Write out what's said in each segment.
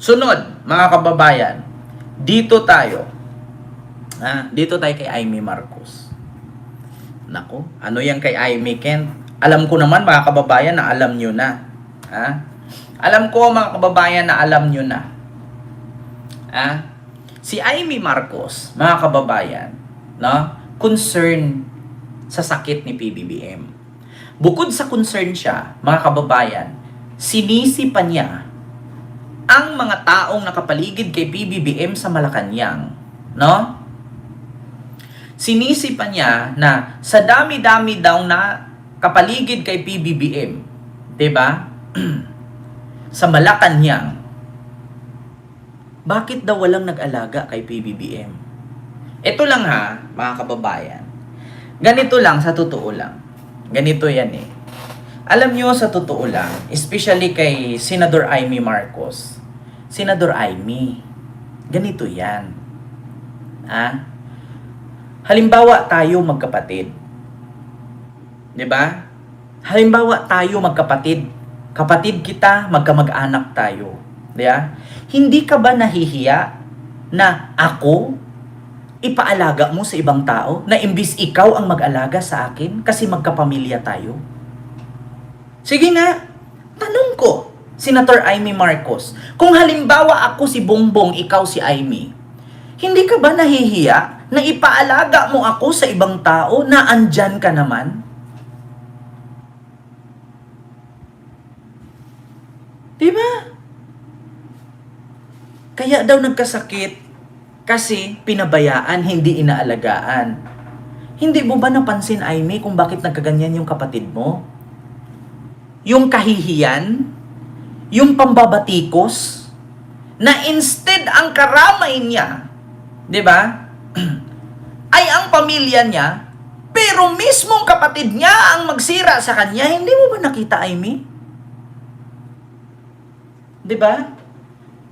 Sunod, mga kababayan, dito tayo. Dito tayo kay Amy Marcos. Nako, ano yan kay Amy, Ken? Alam ko naman, mga kababayan, na alam nyo na. Alam ko, mga kababayan, na alam nyo na. Si Amy Marcos, mga kababayan, no, concern sa sakit ni PBBM. Bukod sa concern siya, mga kababayan, sinisi pa niya ang mga taong nakapaligid kay PBBM sa Malacanang, no? Sinisi pa niya na sa dami-dami daw na kapaligid kay PBBM, 'di ba? Sa Malacanang. Bakit daw walang nag-alaga kay PBBM? Ito lang mga kababayan. Ganito lang, sa totoo lang. Ganito yan Alam nyo, sa totoo lang, especially kay Senador Amy Marcos, Senador Amy, ganito yan. Halimbawa tayo magkapatid. 'Di ba? Halimbawa tayo magkapatid. Kapatid kita, magkamag-anak tayo. 'Di ba? Hindi ka ba nahihiya na ako ipaalaga mo sa ibang tao na imbis ikaw ang mag-alaga sa akin kasi magkapamilya tayo? Sige nga, tanong ko, Senator Amy Marcos, kung halimbawa ako si Bongbong, ikaw si Amy, hindi ka ba nahihiya na ipaalaga mo ako sa ibang tao na andyan ka naman? Diba? Kaya daw nagkasakit kasi pinabayaan, hindi inaalagaan. Hindi mo ba napansin, Amy, kung bakit nagkaganyan yung kapatid mo? Yung kahihiyan, yung pambabatikos, na instead ang karamay niya, 'di ba? Ay ang pamilya niya, pero mismong kapatid niya ang magsira sa kanya. Hindi mo ba nakita, Amy? 'Di ba?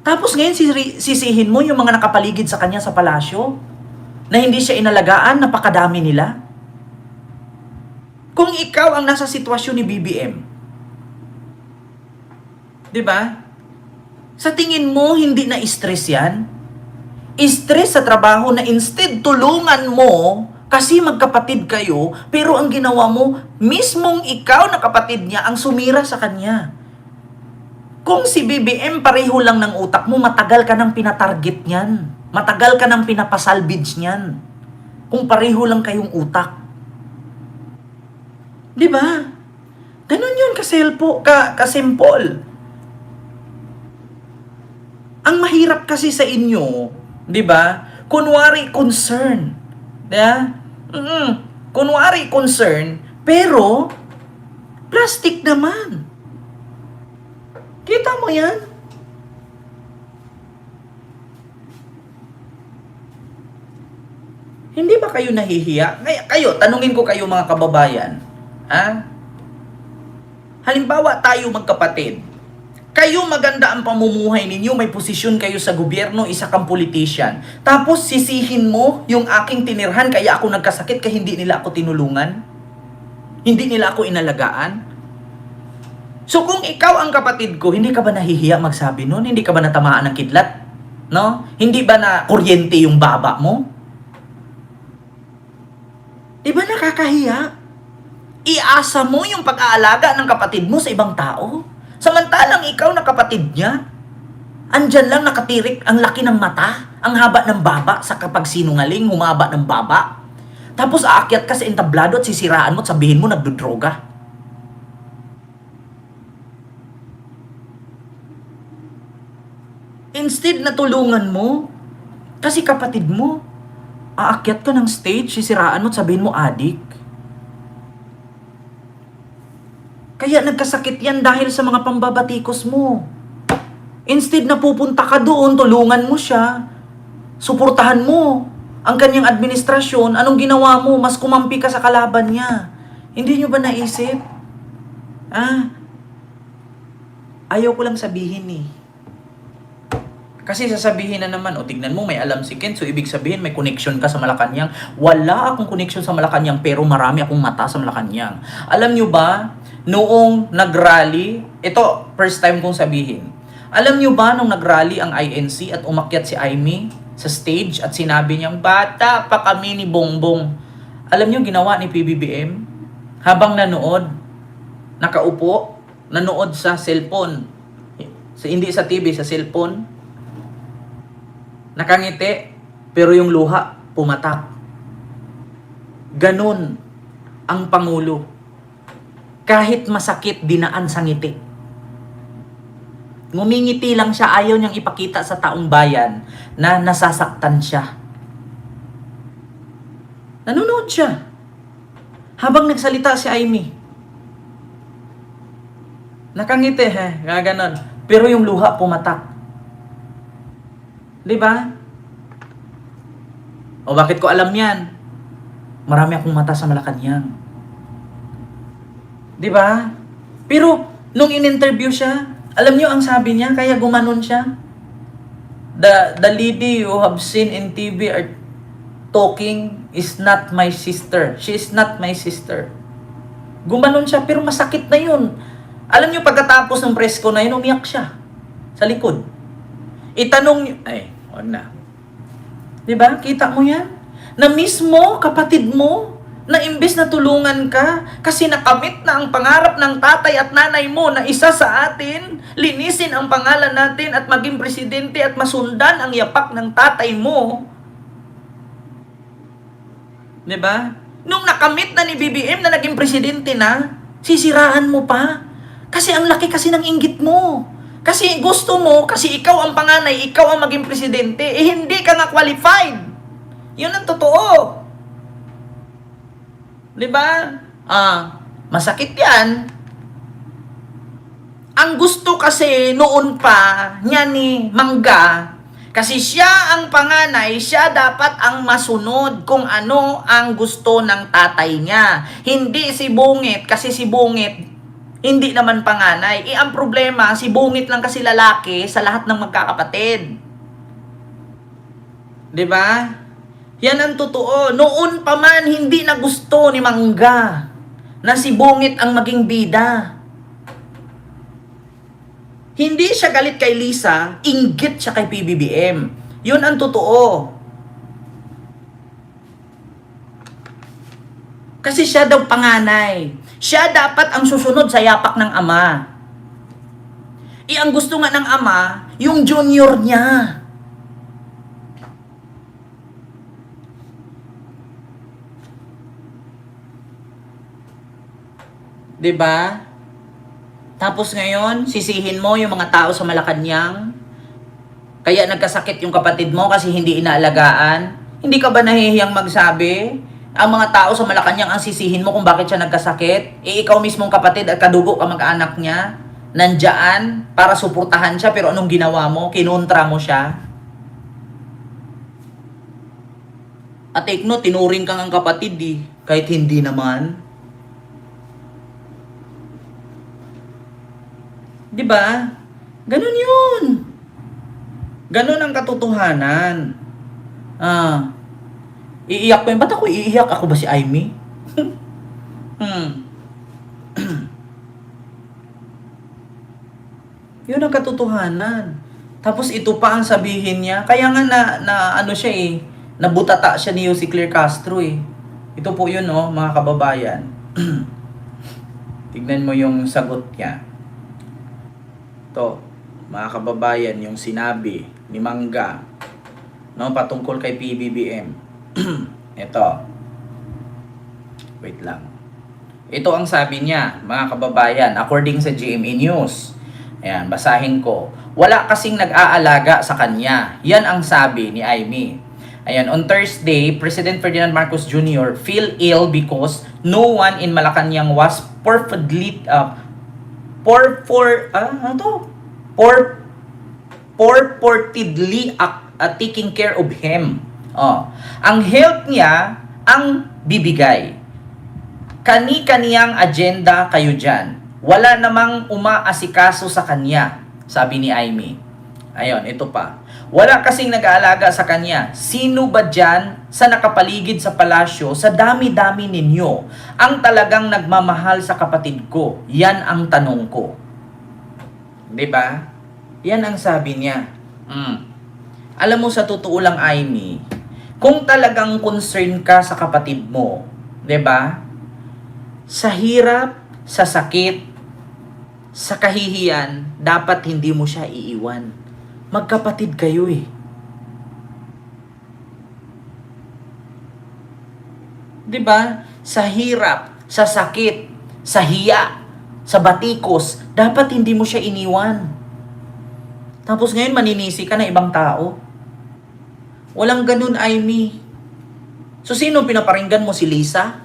Tapos ngayon sisihin mo yung mga nakapaligid sa kanya sa palasyo na hindi siya inalagaan, napakadami nila. Kung ikaw ang nasa sitwasyon ni BBM, 'di ba? Sa tingin mo hindi na stress 'yan? Stress sa trabaho na instead tulungan mo kasi magkapatid kayo, pero ang ginawa mo, mismong ikaw na kapatid niya ang sumira sa kanya. Kung si BBM pareho lang ng utak mo, matagal ka nang pinatarget niyan. Matagal ka nang pinapasalvage niyan. Kung pareho lang kayong utak. 'Di ba? Ganun 'yun kasimple. Ang mahirap kasi sa inyo, 'di ba? Kunwari concern. 'Di ba? Kunwari concern, pero plastic naman. Kita mo 'yan? Hindi ba kayo nahihiya? Kayo, tanungin ko kayo mga kababayan. Halimbawa tayo magkapatid. Kayo maganda ang pamumuhay ninyo, may posisyon kayo sa gobyerno, isa kang politician. Tapos sisihin mo yung aking tinirhan kaya ako nagkasakit kaya hindi nila ako tinulungan? Hindi nila ako inalagaan? So kung ikaw ang kapatid ko, hindi ka ba nahihiya magsabi nun? Hindi ka ba natamaan ng kidlat? No? Hindi ba na kuryente yung baba mo? Di ba nakakahiya? Iasa mo yung pag-aalaga ng kapatid mo sa ibang tao? Samantalang ikaw na kapatid niya, andyan lang nakatirik ang laki ng mata, ang haba ng baba sa kapag sinungaling, humaba ng baba. Tapos aakyat ka sa entablado at sisiraan mo at sabihin mo nagdodroga. Instead na tulungan mo, kasi kapatid mo, aakyat ka ng stage, sisiraan mo at sabihin mo adik. Kaya nagkasakit yan dahil sa mga pambabatikos mo. Instead na pupunta ka doon, tulungan mo siya, suportahan mo ang kanyang administrasyon, anong ginawa mo? Mas kumampi ka sa kalaban niya. Hindi nyo ba naisip? Ayaw ko lang sabihin Kasi sasabihin na naman, tignan mo, may alam si Ken, so ibig sabihin may connection ka sa Malacanang. Wala akong connection sa Malacanang, pero marami akong mata sa Malacanang. Alam nyo ba, noong nag-rally, ito, first time kong sabihin, Alam nyo ba nung nagrally ang INC at umakyat si Aimee sa stage at sinabi niyang, bata pa kami ni Bongbong. Alam nyo ginawa ni PBBM? Habang nakaupo, nanood sa cellphone. Hindi sa TV, sa cellphone. Nakangiti, pero yung luha, pumatak. Ganun ang Pangulo. Kahit masakit, dinaan sa ngiti. Ngumingiti lang siya, ayaw niyang ipakita sa taong bayan na nasasaktan siya. Nanonood siya. Habang nagsalita si Aimee. Nakangiti, gaganon. Pero yung luha pumatak. Di ba? O bakit ko alam yan? Marami akong mata sa Malacanang. Di ba? Pero nung in-interview siya, alam niyo ang sabi niya, kaya gumanon siya. The lady you have seen in TV are talking is not my sister. She is not my sister. Gumanon siya, pero masakit na yun. Alam niyo, pagkatapos ng press ko na yun, umiyak siya sa likod. Itanong niyo, wag na. Diba? Kita mo yan? Na mismo, kapatid mo, na imbes na tulungan ka, kasi nakamit na ang pangarap ng tatay at nanay mo na isa sa atin, linisin ang pangalan natin at maging presidente at masundan ang yapak ng tatay mo. Diba? Nung nakamit na ni BBM na naging presidente na, sisiraan mo pa. Kasi ang laki kasi ng inggit mo. Kasi gusto mo, kasi ikaw ang panganay, ikaw ang maging presidente, hindi ka nga qualified. Yun ang totoo. Diba? Masakit yan. Ang gusto kasi noon pa niya ni Mangga, kasi siya ang panganay, siya dapat ang masunod kung ano ang gusto ng tatay niya. Hindi si Bungit, kasi si Bungit hindi naman panganay. Ang problema, si Bungit lang kasi lalaki sa lahat ng magkakapatid. 'Di ba? Yan ang totoo. Noon pa man, hindi na gusto ni Mangga na si Bungit ang maging bida. Hindi siya galit kay Lisa, inggit siya kay PBBM. Yun ang totoo. Kasi siya daw panganay. Siya dapat ang susunod sa yapak ng ama. Ang gusto nga ng ama, yung junior niya. Diba? Tapos ngayon, sisihin mo yung mga tao sa Malacanang. Kaya nagkasakit yung kapatid mo kasi hindi inaalagaan. Hindi ka ba nahihiyang magsabi? Ang mga tao sa Malacanang ang sisihin mo kung bakit siya nagkasakit. Ikaw mismong kapatid at kadugo ka mag-anak niya. Nandyan para suportahan siya, pero anong ginawa mo? Kinontra mo siya. At no, tinuring kang ang kapatid kahit hindi naman. Diba? Ganun yun. Ganun ang katotohanan. Iiyak ko yun. Ba't ako iiyak? Ako ba si Aimee? Yun ang katotohanan. Tapos ito pa ang sabihin niya. Kaya nga ano siya nabutata siya ni si Claire Castro Ito po yun mga kababayan. Tignan mo yung sagot niya. Ito, mga kababayan, yung sinabi ni Mangga patungkol kay PBBM. Ito. Wait lang. Ito ang sabi niya, mga kababayan, according sa GMA News. Ayan, basahin ko. Wala kasing nag-aalaga sa kanya. Yan ang sabi ni Aimee. Ayan, on Thursday, President Ferdinand Marcos Jr. feel ill because no one in Malacanang was purportedly taking care of him. Ang health niya ang bibigay. Kani-kaniyang agenda kayo dyan. Wala namang umaasikaso sa kanya, sabi ni Aimee. Ayun, ito pa. Wala kasing nag-aalaga sa kanya. Sino ba dyan sa nakapaligid sa palasyo, sa dami-dami ninyo, ang talagang nagmamahal sa kapatid ko? Yan ang tanong ko. Diba? Yan ang sabi niya. Alam mo, sa totoo lang, Aimee, kung talagang concern ka sa kapatid mo, 'di ba? Sa hirap, sa sakit, sa kahihiyan, dapat hindi mo siya iiwan. Magkapatid kayo eh. 'Di ba? Sa hirap, sa sakit, sa hiya, sa batikos, dapat hindi mo siya iniwan. Tapos ngayon maninisi ka na ibang tao. Walang ganun, Aimee. So sino pinaparinggan mo, si Lisa?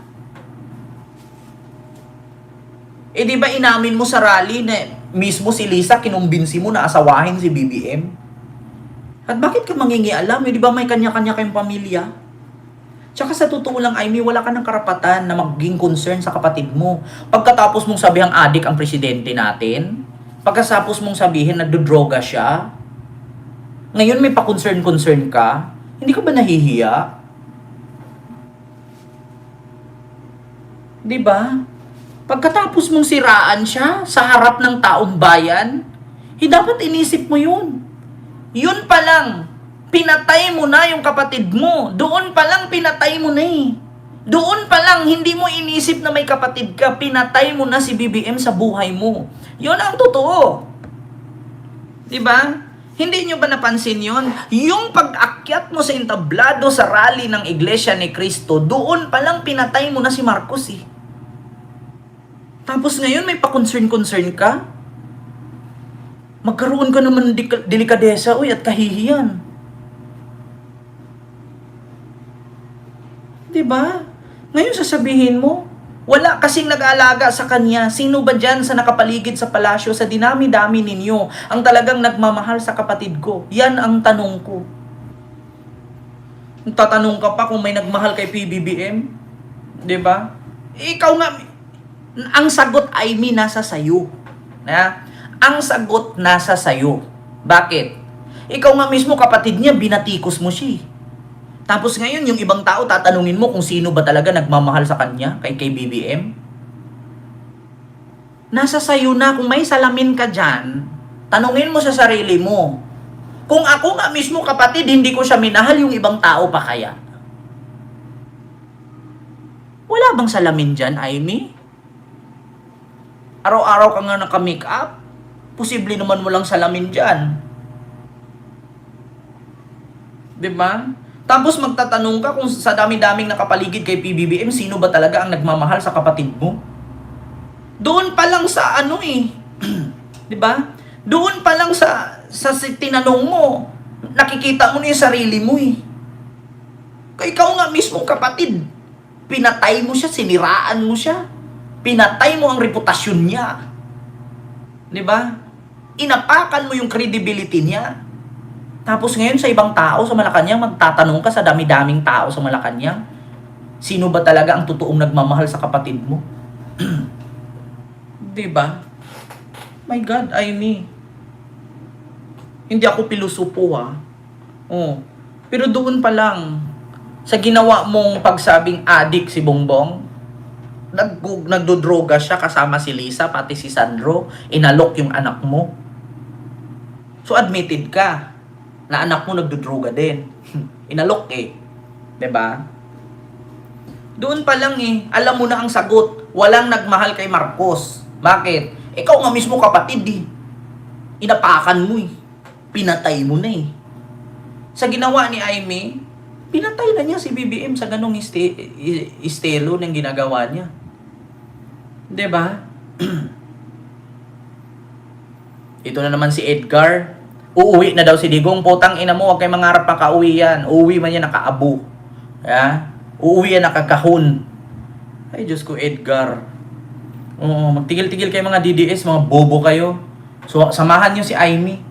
Eh di ba inamin mo sa rally na mismo si Lisa kinumbinsi mo na asawahin si BBM? At bakit ka mangingialam? Eh di ba may kanya-kanya kayong pamilya? Tsaka sa totoo lang, Aimee, wala ka ng karapatan na maging concern sa kapatid mo. Pagkatapos mong sabihang adik ang presidente natin, pagkatapos mong sabihin na dudroga siya, ngayon may pa-concern-concern ka, hindi ka ba nahihiya? Di ba? Pagkatapos mong siraan siya sa harap ng taong bayan, dapat inisip mo yun. Yun pa lang, pinatay mo na yung kapatid mo. Doon pa lang pinatay mo na eh. Doon pa lang, hindi mo inisip na may kapatid ka. Pinatay mo na si BBM sa buhay mo. Yun ang totoo. Diba? Hindi nyo ba napansin yun? Yung pag-akyat mo sa entablado sa rally ng Iglesia ni Cristo, doon pa lang pinatay mo na si Marcos eh. Tapos ngayon may pa-concern-concern ka? Magkaroon ka naman ng delikadesa, at kahihiyan. Diba? Ngayon sasabihin mo, wala kasing nag-aalaga sa kanya. Sino ba dyan sa nakapaligid sa palasyo, sa dinami-dami ninyo, ang talagang nagmamahal sa kapatid ko? Yan ang tanong ko. Tatanong ka pa kung may nagmahal kay PBBM? Diba? Ikaw nga, ang sagot ay nasa sayo. Ang sagot nasa sayo. Bakit? Ikaw nga mismo, kapatid niya, binatikos mo siya. Tapos ngayon, yung ibang tao, tatanungin mo kung sino ba talaga nagmamahal sa kanya, kay BBM. Nasa sayo na, kung may salamin ka dyan, tanungin mo sa sarili mo. Kung ako nga mismo, kapatid, hindi ko siya minahal, yung ibang tao pa kaya? Wala bang salamin dyan, Aimee? Araw-araw ka nga naka-make up, posible naman mo lang salamin dyan. Diba? Tapos magtatanong ka kung sa dami-daming nakapaligid kay PBBM, sino ba talaga ang nagmamahal sa kapatid mo? Doon pa lang sa 'di ba? Doon pa lang sa tinanong mo, nakikita mo na yung sarili mo eh. Ikaw nga mismong kapatid, pinatay mo siya, siniraan mo siya. Pinatay mo ang reputasyon niya. 'Di ba? Inapakan mo yung credibility niya. Tapos ngayon sa ibang tao sa Malacanang, magtatanong ka sa dami-daming tao sa Malacanang, sino ba talaga ang totoong nagmamahal sa kapatid mo? Diba? My God, Aimee. Hindi ako pilosopo ha. Pero doon pa lang, sa ginawa mong pagsabing adik si Bongbong, nagdodroga siya kasama si Lisa, pati si Sandro, inalok yung anak mo. So admitted ka na anak mo nagdodroga din. Inalok eh. 'Di ba? Doon pa lang alam mo na ang sagot. Walang nagmahal kay Marcos. Bakit? Ikaw nga mismo kapatid eh. Inapakan mo eh. Pinatay mo na eh. Sa ginawa ni Aimee, pinatay na niya si BBM sa ganong estilo ng ginagawa niya. 'Di ba? Ito na naman si Edgar. Uuwi na daw si Digong. Putang ina mo, huwag kayo mangarap makauwi yan. Uuwi man yan nakaabo. Uuwi yan nakakahon. Ay, Diyos ko, Edgar. Magtigil-tigil kayo mga DDS, mga bobo kayo. So, samahan nyo si Aimee.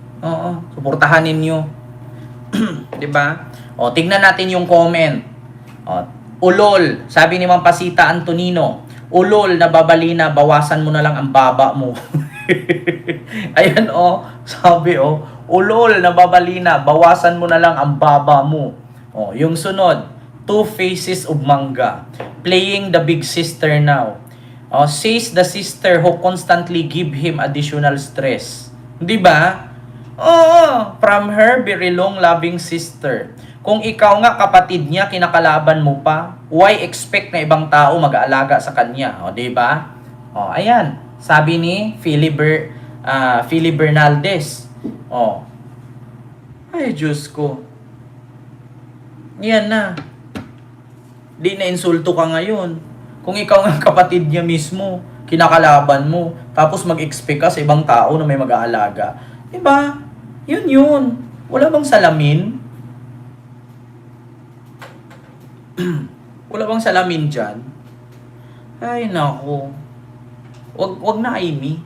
Suportahan ninyo. Diba? Tignan natin yung comment. Ulol, sabi ni Ma'am Pasita Antonino, ulol, nababalina, bawasan mo na lang ang baba mo. Ayan sabi ulol, nababalina, bawasan mo na lang ang baba mo. Yung sunod, Two Faces of Manga, playing the big sister now. Says the sister who constantly give him additional stress. Di ba? Oo, from her very long loving sister. Kung ikaw nga kapatid niya, kinakalaban mo pa, why expect na ibang tao mag-aalaga sa kanya? O, di ba? O, ayan. Sabi ni Philly Bernaldez. O. Ay, Diyos ko. Yan na. Di na insulto ka ngayon. Kung ikaw nga kapatid niya mismo, kinakalaban mo, tapos mag-expect ka sa ibang tao na may mag-aalaga. Diba? Yun. Wala bang salamin? Wala bang salamin dyan? Ay, nako. Wag na, Amy.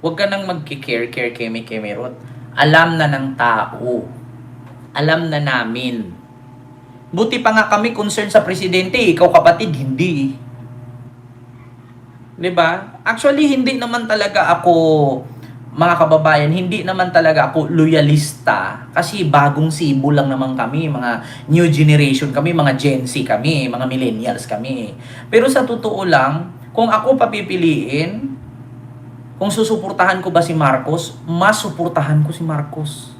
Wag ka nang magkikare, keme-rot. Alam na ng tao. Alam na namin. Buti pa nga kami concerned sa presidente, ikaw kapatid, hindi. 'Di ba? Actually, hindi naman talaga ako, mga kababayan, hindi naman talaga ako loyalista kasi bagong sibo lang naman kami, mga new generation kami, mga Gen Z kami, mga millennials kami. Pero sa totoo lang, kung ako papipiliin, kung susuportahan ko ba si Marcos, mas suportahan ko si Marcos.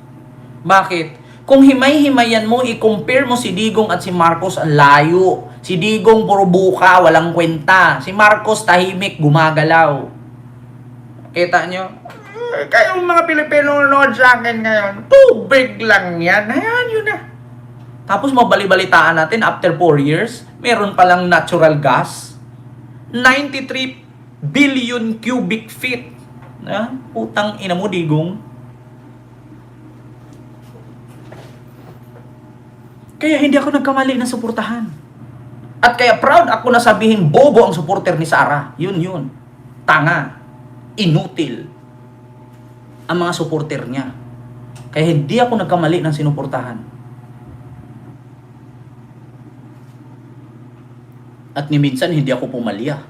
Bakit? Kung himay-himayan mo, i-compare mo si Digong at si Marcos, ang layo. Si Digong puro buka, walang kwenta. Si Marcos tahimik, gumagalaw. Kita nyo? Kayong mga Pilipino nanonood sa akin ngayon, tubig lang yan. Ayan, yun na. Tapos mabali-balitaan natin, after 4 years, meron palang natural gas. 93 billion cubic feet. Putang ina mo, Digong. Kaya hindi ako nagkamali ng suportahan. At kaya proud ako na sabihin bobo ang supporter ni Sara. Yun. Tanga. Inutil. Ang mga supporter niya. Kaya hindi ako nagkamali ng sinuportahan. At ni minsan hindi ako pumalya.